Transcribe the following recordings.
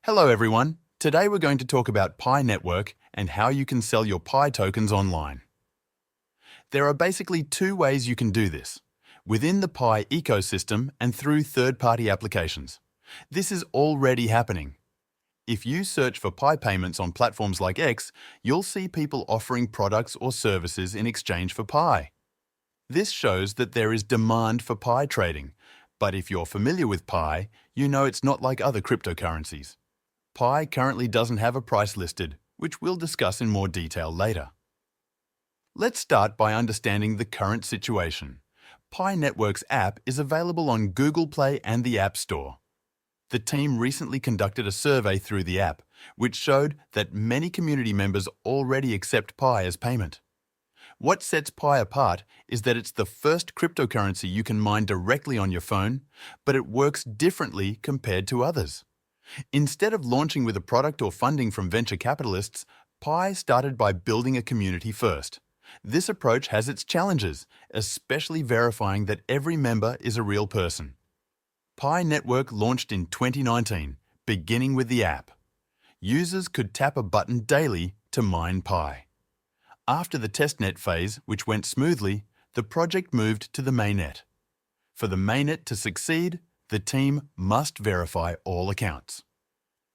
Hello everyone. Today we're going to talk about Pi Network and how you can sell your Pi tokens online. There are basically two ways you can do this: within the Pi ecosystem and through third-party applications. This is already happening. If you search for Pi payments on platforms like X, you'll see people offering products or services in exchange for Pi. This shows that there is demand for Pi trading, but if you're familiar with Pi, you know it's not like other cryptocurrencies. Pi currently doesn't have a price listed, which we'll discuss in more detail later. Let's start by understanding the current situation. Pi Network's app is available on Google Play and the App Store. The team recently conducted a survey through the app, which showed that many community members already accept Pi as payment. What sets Pi apart is that it's the first cryptocurrency you can mine directly on your phone, but it works differently compared to others. Instead of launching with a product or funding from venture capitalists, Pi started by building a community first. This approach has its challenges, especially verifying that every member is a real person. Pi Network launched in 2019, beginning with the app. Users could tap a button daily to mine Pi. After the testnet phase, which went smoothly, the project moved to the mainnet. For the mainnet to succeed, the team must verify all accounts.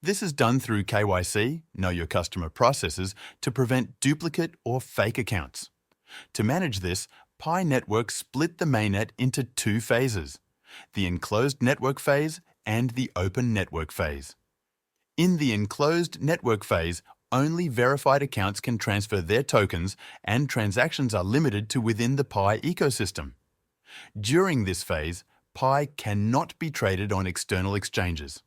This is done through KYC, Know Your Customer processes, to prevent duplicate or fake accounts. To manage this, Pi Network split the mainnet into two phases: the enclosed network phase and the open network phase. In the enclosed network phase, only verified accounts can transfer their tokens, and transactions are limited to within the Pi ecosystem. During this phase, Pi cannot be traded on external exchanges.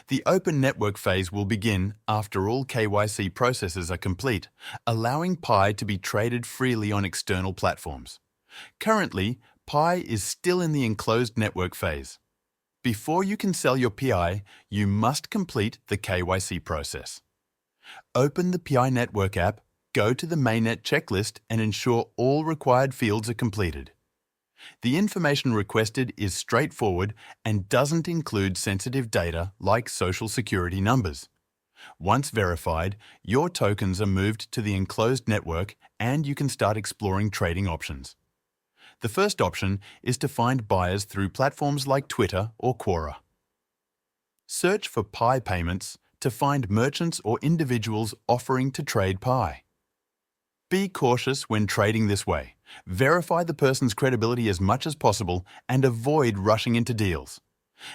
The open network phase will begin after all KYC processes are complete, allowing Pi to be traded freely on external platforms. Currently, Pi is still in the enclosed network phase. Before you can sell your PI, you must complete the KYC process. Open the Pi Network app, go to the mainnet checklist and ensure all required fields are completed. The information requested is straightforward and doesn't include sensitive data like social security numbers. Once verified, your tokens are moved to the enclosed network and you can start exploring trading options. The first option is to find buyers through platforms like Twitter or Quora. Search for Pi payments to find merchants or individuals offering to trade Pi. Be cautious when trading this way. Verify the person's credibility as much as possible and avoid rushing into deals.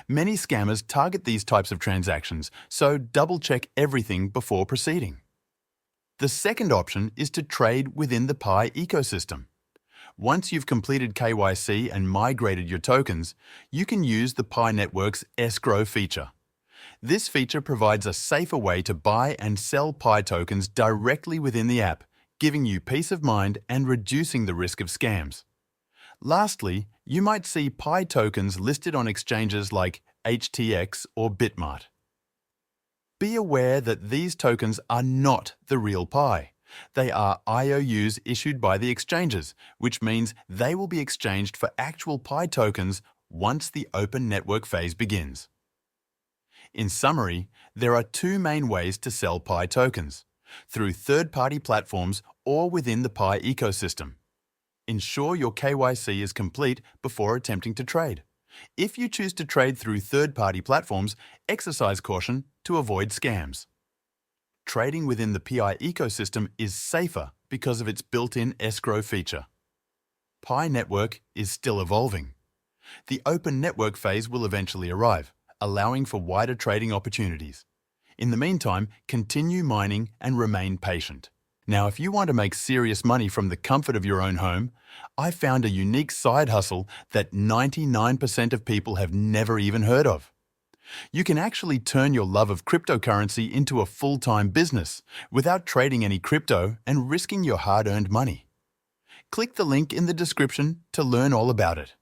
Many scammers target these types of transactions, so double-check everything before proceeding. The second option is to trade within the Pi ecosystem. Once you've completed KYC and migrated your tokens, you can use the Pi Network's escrow feature. This feature provides a safer way to buy and sell Pi tokens directly within the app, giving you peace of mind and reducing the risk of scams. Lastly, you might see Pi tokens listed on exchanges like HTX or Bitmart. Be aware that these tokens are not the real Pi. They are IOUs issued by the exchanges, which means they will be exchanged for actual Pi tokens once the open network phase begins. In summary, there are two main ways to sell Pi tokens: through third-party platforms or within the Pi ecosystem. Ensure your KYC is complete before attempting to trade. If you choose to trade through third-party platforms, exercise caution to avoid scams. Trading within the Pi ecosystem is safer because of its built-in escrow feature. Pi Network is still evolving. The open network phase will eventually arrive, allowing for wider trading opportunities. In the meantime, continue mining and remain patient. Now, if you want to make serious money from the comfort of your own home, I found a unique side hustle that 99% of people have never even heard of. You can actually turn your love of cryptocurrency into a full-time business without trading any crypto and risking your hard-earned money. Click the link in the description to learn all about it.